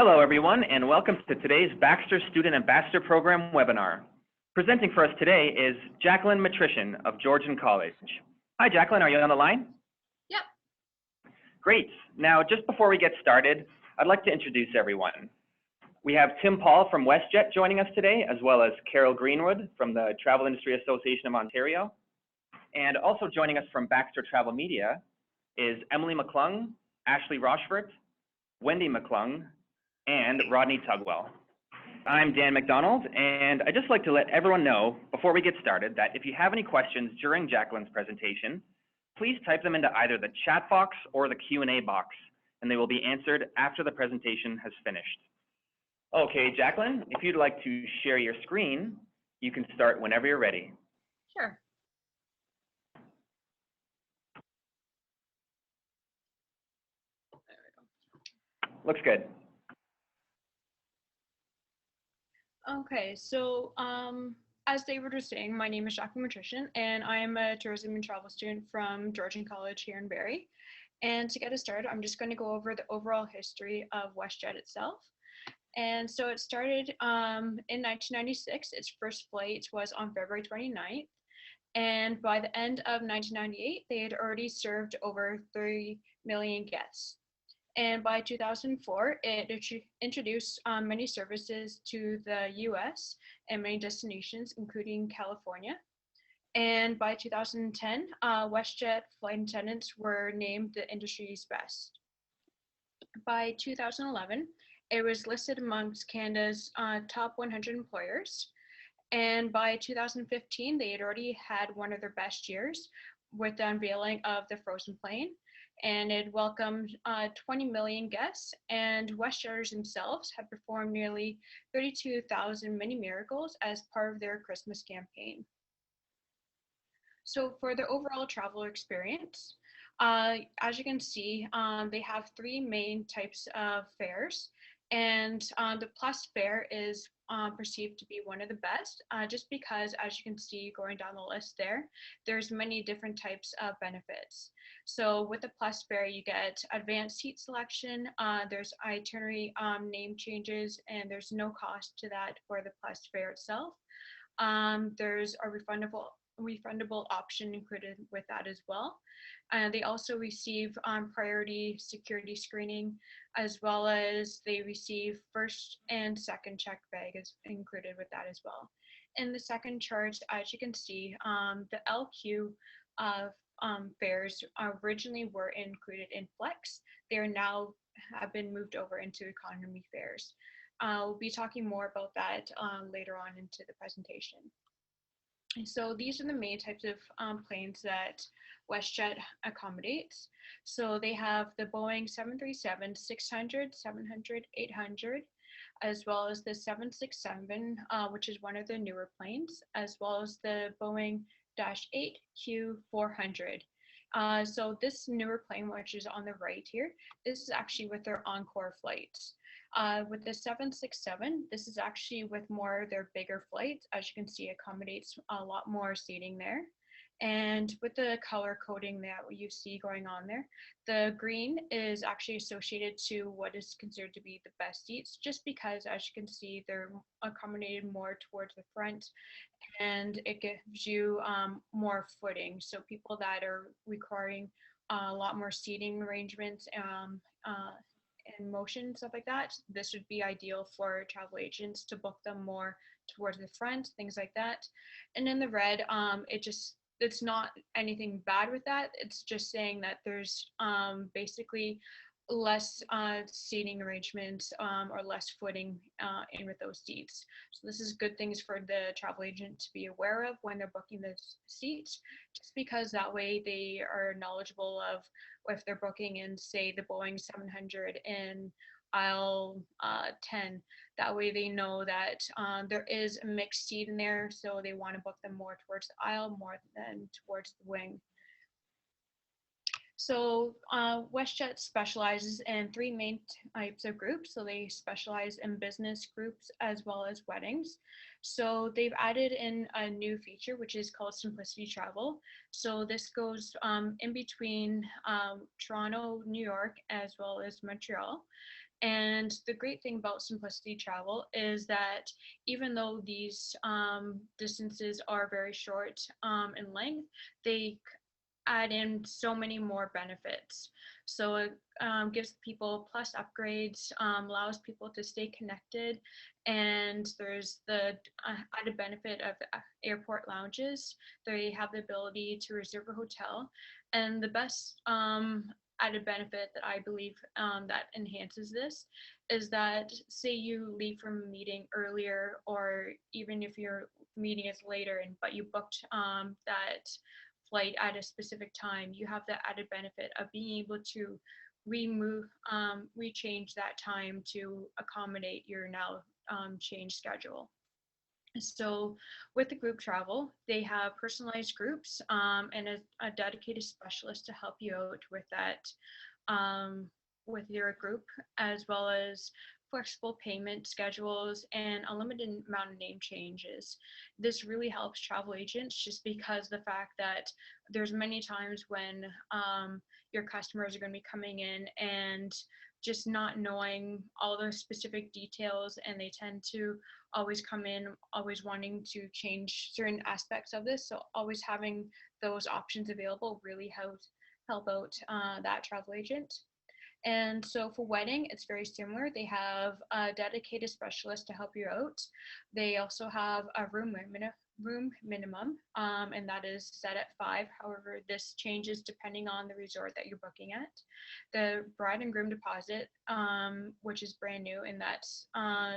Hello, everyone, and welcome to today's Baxter Student Ambassador Program webinar. Presenting for us today is Jacquiline Dmytryshyn of Georgian College. Hi, Jacquiline, are you on the line? Yep. Great. Now, just before we get started, I'd like to introduce everyone. We have Tim Paul from WestJet joining us today, as well as Carol Greenwood from the Travel Industry Association of Ontario. And also joining us from Baxter Travel Media is Emily McClung, Ashley Rochford, Wendy McClung, and Rodney Tugwell. I'm Dan McDonald, and I'd just like to let everyone know before we get started that if you have any questions during Jacqueline's presentation, please type them into either the chat box or the Q&A box, and they will be answered after the presentation has finished. Okay, Jacqueline, if you'd like to share your screen, you can start whenever you're ready. Sure. Looks good. Okay, so as David was saying, my name is Jacqueline Dmytryshyn, and I am a tourism and travel student from Georgian College here in Barrie. And to get us started, I'm just going to go over the overall history of WestJet itself. And so it started in 1996. Its first flight was on February 29th. And by the end of 1998, they had already served over 3 million guests. And by 2004, it introduced many services to the US and many destinations, including California. And by 2010, WestJet flight attendants were named the industry's best. By 2011, it was listed amongst Canada's top 100 employers. And by 2015, they had already had one of their best years with the unveiling of the Frozen Plane. And it welcomed 20 million guests, and WestJetters themselves have performed nearly 32,000 mini miracles as part of their Christmas campaign. So for the overall travel experience, as you can see, they have 3 main types of fares, and the Plus fare is perceived to be one of the best, just because, as you can see going down the list there's many different types of benefits. So with the Plus fare, you get advanced seat selection, there's itinerary name changes, and there's no cost to that for the Plus fare itself. There's a refundable option included with that as well. They also receive priority security screening, as well as they receive first and second check bag is included with that as well. In the second chart, as you can see, the LQ fares originally were included in Flex. They are now have been moved over into economy fares. We'll be talking more about that later on into the presentation. So these are the main types of planes that WestJet accommodates. So they have the Boeing 737, 600, 700, 800, as well as the 767, which is one of the newer planes, as well as the Boeing -8 Q400. So this newer plane, which is on the right here, this is actually with their Encore flights. With the 767, this is actually with more of their bigger flights. As you can see, accommodates a lot more seating there. And with the color coding that you see going on there, the green is actually associated to what is considered to be the best seats, just because, as you can see, they're accommodated more towards the front, and it gives you more footing. So people that are requiring a lot more seating arrangements and motion, stuff like that, this would be ideal for travel agents to book them more towards the front, things like that. And in the red, it's not anything bad with that. It's just saying that there's basically less seating arrangements or less footing in with those seats. So this is good things for the travel agent to be aware of when they're booking the seats, just because that way they are knowledgeable of if they're booking in, say, the Boeing 700 in aisle 10. That way they know that there is a mixed seat in there, so they want to book them more towards the aisle more than towards the wing. So WestJet specializes in 3 main types of groups. So they specialize in business groups as well as weddings. So they've added in a new feature, which is called Simplicity Travel. So this goes in between Toronto, New York, as well as Montreal. And the great thing about Simplicity Travel is that even though these distances are very short in length, they add in so many more benefits. So it gives people plus upgrades, allows people to stay connected, and there's the added benefit of airport lounges. They have the ability to reserve a hotel, and the best added benefit that I believe that enhances this is that say you leave from a meeting earlier, or even if your meeting is later and but you booked that flight at a specific time, you have the added benefit of being able to rechange that time to accommodate your now changed schedule. So with the group travel, they have personalized groups and a dedicated specialist to help you out with that, with your group, as well as flexible payment schedules and unlimited amount of name changes. This really helps travel agents just because the fact that there's many times when your customers are going to be coming in and just not knowing all the specific details, and they tend to always come in always wanting to change certain aspects of this. So always having those options available really help out that travel agent. And so for wedding, it's very similar. They have a dedicated specialist to help you out. They also have a room minimum, and that is set at 5. However, this changes depending on the resort that you're booking at. The bride and groom deposit, which is brand new, and that's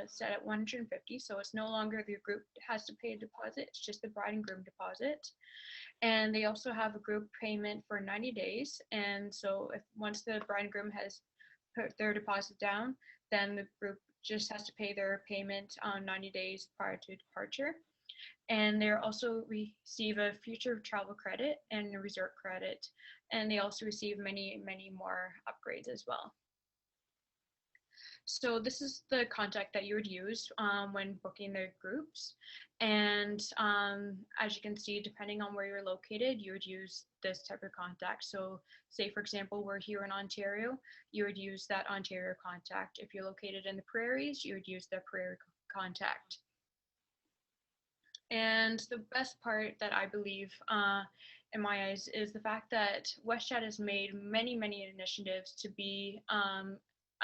set at 150. So it's no longer the group has to pay a deposit, it's just the bride and groom deposit. And they also have a group payment for 90 days. And so if once the bride and groom has put their deposit down, then the group just has to pay their payment on 90 days prior to departure. And they also receive a future travel credit and a resort credit. And they also receive many, many more upgrades as well. So this is the contact that you would use when booking their groups. And as you can see, depending on where you're located, you would use this type of contact. So say, for example, we're here in Ontario, you would use that Ontario contact. If you're located in the prairies, you would use the prairie contact. And the best part that I believe in my eyes is the fact that WestJet has made many, many initiatives to be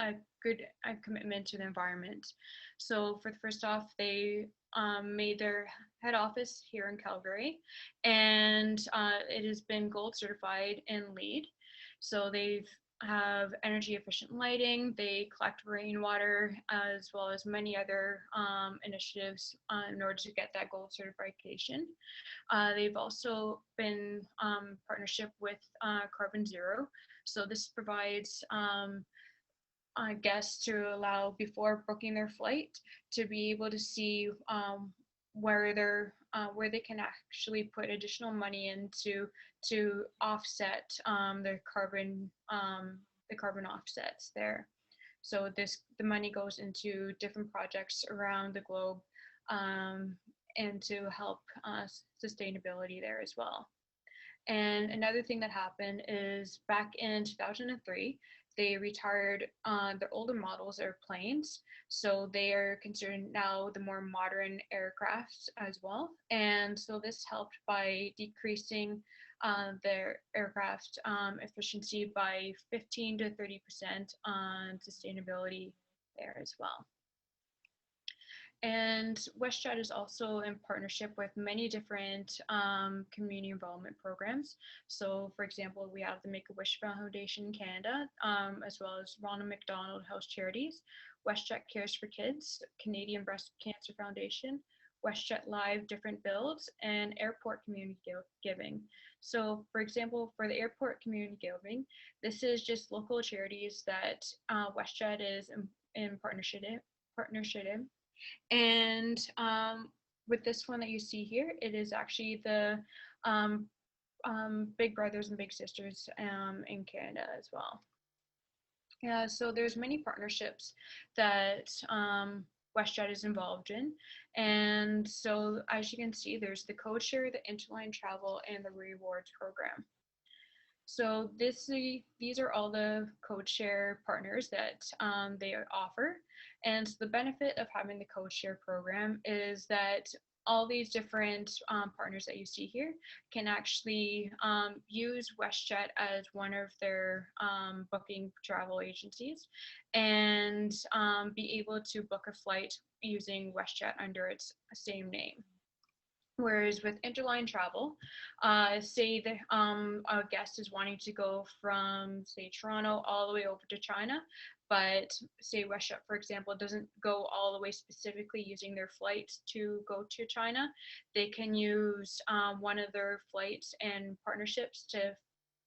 a good commitment to the environment. So for the first off, they made their head office here in Calgary, and it has been gold certified in LEED. So they've have energy efficient lighting, they collect rainwater, as well as many other initiatives in order to get that gold certification. They've also been partnership with Carbon Zero. So this provides guests to allow, before booking their flight, to be able to see where they can actually put additional money into to offset the carbon offsets there. So the money goes into different projects around the globe, and to help sustainability there as well. And another thing that happened is back in 2003, they retired their older models of planes. So they are considered now the more modern aircraft as well. And so this helped by decreasing their aircraft efficiency by 15 to 30% on sustainability there as well. And WestJet is also in partnership with many different community involvement programs. So for example, we have the Make-A-Wish Foundation in Canada, as well as Ronald McDonald House Charities, WestJet Cares for Kids, Canadian Breast Cancer Foundation, WestJet Live Different Builds, and Airport Community Giving. So for example, for the Airport Community Giving, this is just local charities that WestJet is in partnership. And with this one that you see here, it is actually the Big Brothers and Big Sisters in Canada as well. Yeah, so there's many partnerships that WestJet is involved in. And so as you can see, there's the code share, the interline travel, and the rewards program. So these are all the code share partners that they offer. And the benefit of having the code share program is that all these different partners that you see here can actually use WestJet as one of their booking travel agencies and be able to book a flight using WestJet under its same name. Whereas with interline travel, say the a guest is wanting to go from say Toronto all the way over to China, but say WestJet, for example, doesn't go all the way specifically using their flights to go to China, they can use one of their flights and partnerships to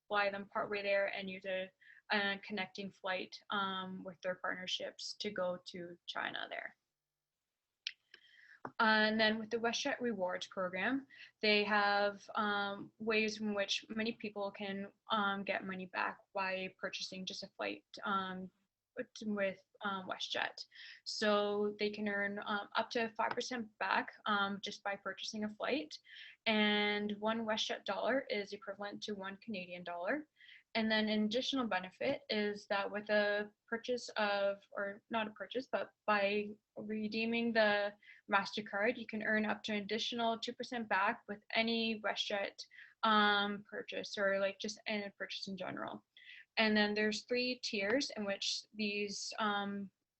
fly them partway there and use a connecting flight with their partnerships to go to China there. And then with the WestJet Rewards program, they have ways in which many people can get money back by purchasing just a flight with WestJet. So they can earn up to 5% back just by purchasing a flight. And one WestJet dollar is equivalent to one Canadian dollar. And then an additional benefit is that with a purchase of, or not a purchase, but by redeeming the MasterCard, you can earn up to an additional 2% back with any WestJet purchase or like just any purchase in general. And then there's 3 tiers in which these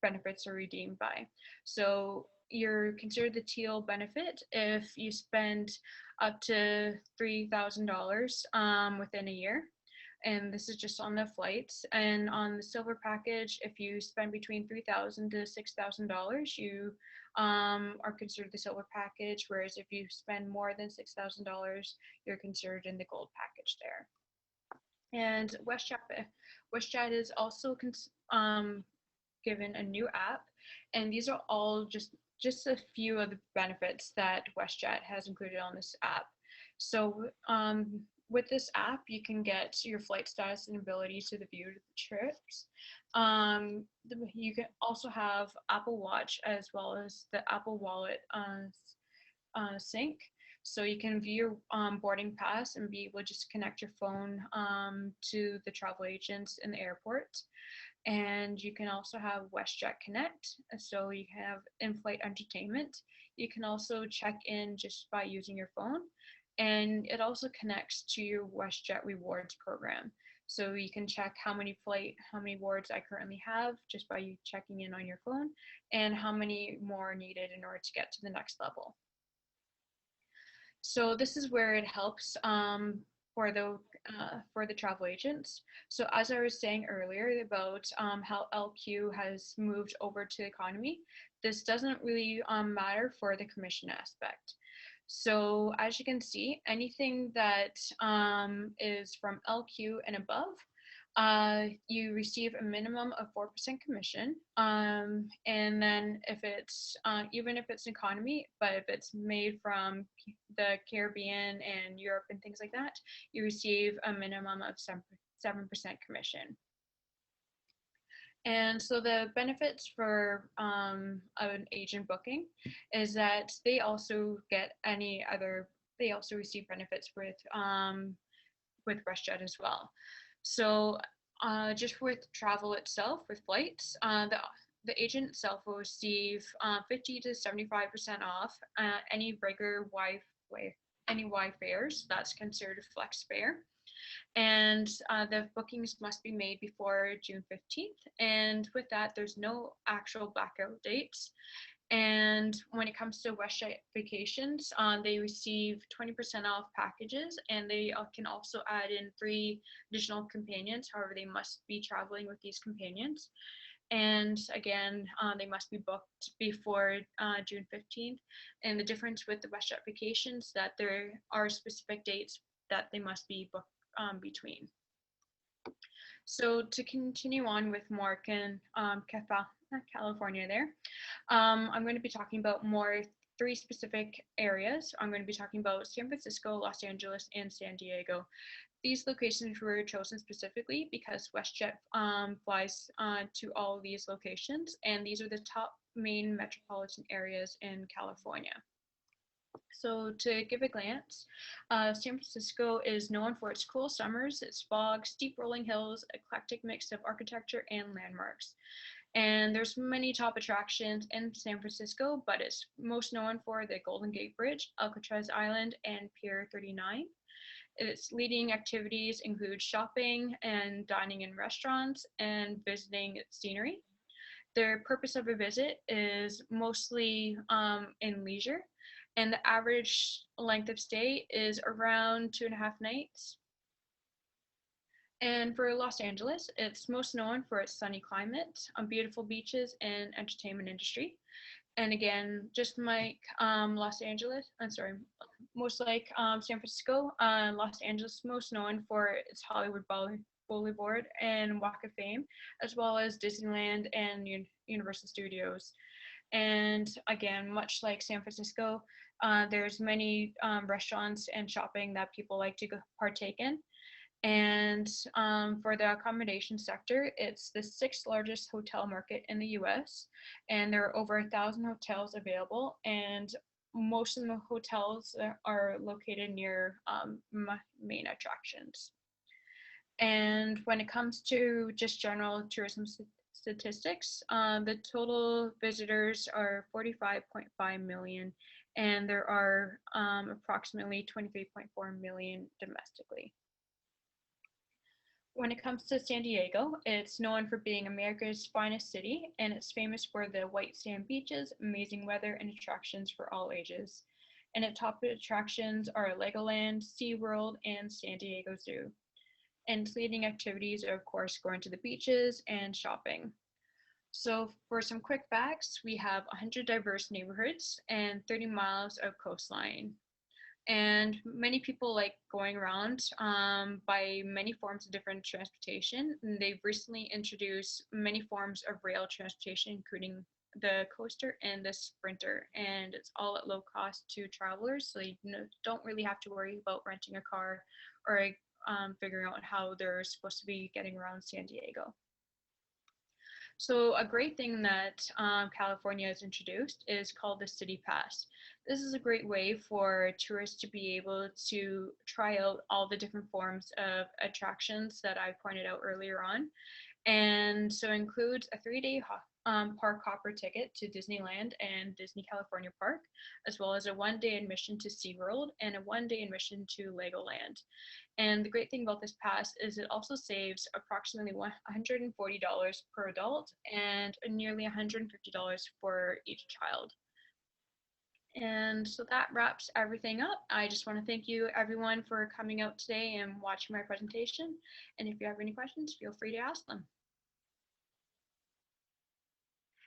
benefits are redeemed by. So you're considered the teal benefit if you spend up to $3,000 within a year. And this is just on the flights. And on the silver package, if you spend between $3,000 to $6,000, you are considered the silver package. Whereas if you spend more than $6,000, you're considered in the gold package there. And WestJet is also given a new app, and these are all just a few of the benefits that WestJet has included on this app. So with this app, you can get your flight status and ability to view the trips. You can also have Apple Watch as well as the Apple Wallet sync. So you can view your boarding pass and be able to just connect your phone to the travel agents in the airport. And you can also have WestJet Connect. So you can have in-flight entertainment. You can also check in just by using your phone. And it also connects to your WestJet Rewards program. So you can check how many rewards I currently have just by checking in on your phone and how many more are needed in order to get to the next level. So this is where it helps for the travel agents. So as I was saying earlier about how LQ has moved over to economy, this doesn't really matter for the commission aspect. So as you can see, anything that is from LQ and above, you receive a minimum of 4% commission. And then if it's, even if it's economy, but if it's made from the Caribbean and Europe and things like that, you receive a minimum of 7% commission. And so the benefits for an agent booking is that they also get they also receive benefits with WestJet as well. So just with travel itself, with flights, the agent itself will receive 50 to 75% off any regular Y fares. That's considered flex fare. And the bookings must be made before June 15th. And with that, there's no actual blackout dates. And when it comes to WestJet vacations, they receive 20% off packages, and they can also add in 3 additional companions. However, they must be traveling with these companions. And again, they must be booked before June 15th. And the difference with the WestJet vacations that there are specific dates that they must be booked between. So to continue on with more California there, I'm going to be talking about 3 specific areas. I'm going to be talking about San Francisco, Los Angeles, and San Diego. These locations were chosen specifically because WestJet flies to all of these locations, and these are the top main metropolitan areas in California. So to give a glance, San Francisco is known for its cool summers, its fog, steep rolling hills, eclectic mix of architecture and landmarks. And there's many top attractions in San Francisco, but it's most known for the Golden Gate Bridge, Alcatraz Island, and Pier 39. Its leading activities include shopping and dining in restaurants and visiting its scenery. The purpose of a visit is mostly in leisure, and the average length of stay is around 2.5 nights. And for Los Angeles, it's most known for its sunny climate, beautiful beaches, and entertainment industry. And again, just like most like San Francisco, Los Angeles most known for its Hollywood Boulevard and Walk of Fame, as well as Disneyland and Universal Studios. And again, much like San Francisco, there's many restaurants and shopping that people like to partake in. And for the accommodation sector, it's the sixth largest hotel market in the US, and there are over 1,000 hotels available, and most of the hotels are located near main attractions. And when it comes to just general tourism statistics, the total visitors are 45.5 million, and there are approximately 23.4 million domestically. When it comes to San Diego, it's known for being America's finest city, and it's famous for the white sand beaches, amazing weather, and attractions for all ages. And its top attractions are Legoland, SeaWorld, and San Diego Zoo. And its leading activities are, of course, going to the beaches and shopping. So for some quick facts, we have 100 diverse neighborhoods and 30 miles of coastline. And many people like going around by many forms of different transportation. And they've recently introduced many forms of rail transportation, including the coaster and the sprinter, and it's all at low cost to travelers, so you don't really have to worry about renting a car or figuring out how they're supposed to be getting around San Diego. So a great thing that California has introduced is called the City Pass. This is a great way for tourists to be able to try out all the different forms of attractions that I pointed out earlier on. And so it includes a 3-day park hopper ticket to Disneyland and Disney California Park, as well as a 1-day admission to SeaWorld and a 1-day admission to Legoland. And the great thing about this pass is it also saves approximately $140 per adult and nearly $150 for each child. And so that wraps everything up. I just want to thank you everyone for coming out today and watching my presentation. And if you have any questions, feel free to ask them.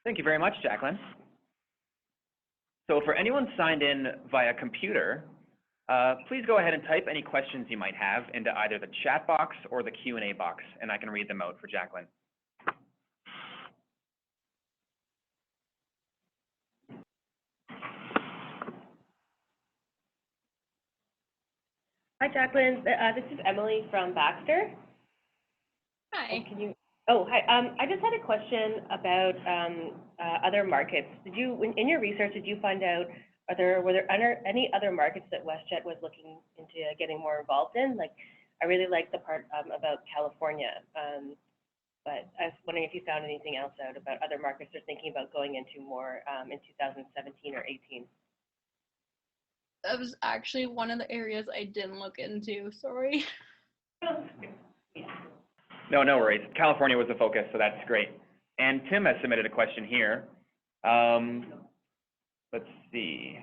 Thank you very much, Jacqueline. So for anyone signed in via computer, please go ahead and type any questions you might have into either the chat box or the Q&A box, and I can read them out for Jacqueline. Hi, Jacqueline. This is Emily from Baxter. Hi. Hi. I just had a question about other markets. In your research, did you find out were there any other markets that WestJet was looking into getting more involved in? Like, I really like the part about California, but I was wondering if you found anything else out about other markets they're thinking about going into more in 2017 or 18. That was actually one of the areas I didn't look into, sorry. No worries. California was the focus, so that's great. And Tim has submitted a question here. Let's see.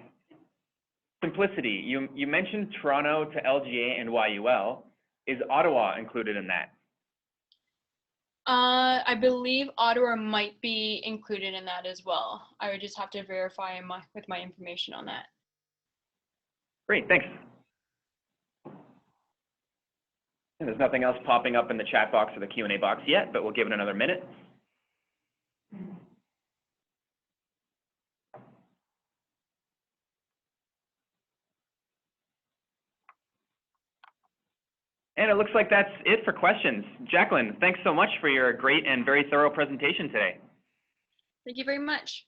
Simplicity, you mentioned Toronto to LGA and YUL. Is Ottawa included in that? I believe Ottawa might be included in that as well. I would just have to verify with my information on that. Great, thanks. And there's nothing else popping up in the chat box or the Q&A box yet, but we'll give it another minute. And it looks like that's it for questions. Jacqueline, thanks so much for your great and very thorough presentation today. Thank you very much.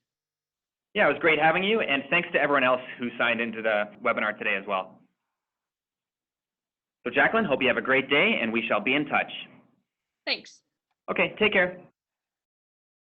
Yeah, it was great having you, and thanks to everyone else who signed into the webinar today as well. So Jacqueline, hope you have a great day, and we shall be in touch. Thanks. Okay, take care.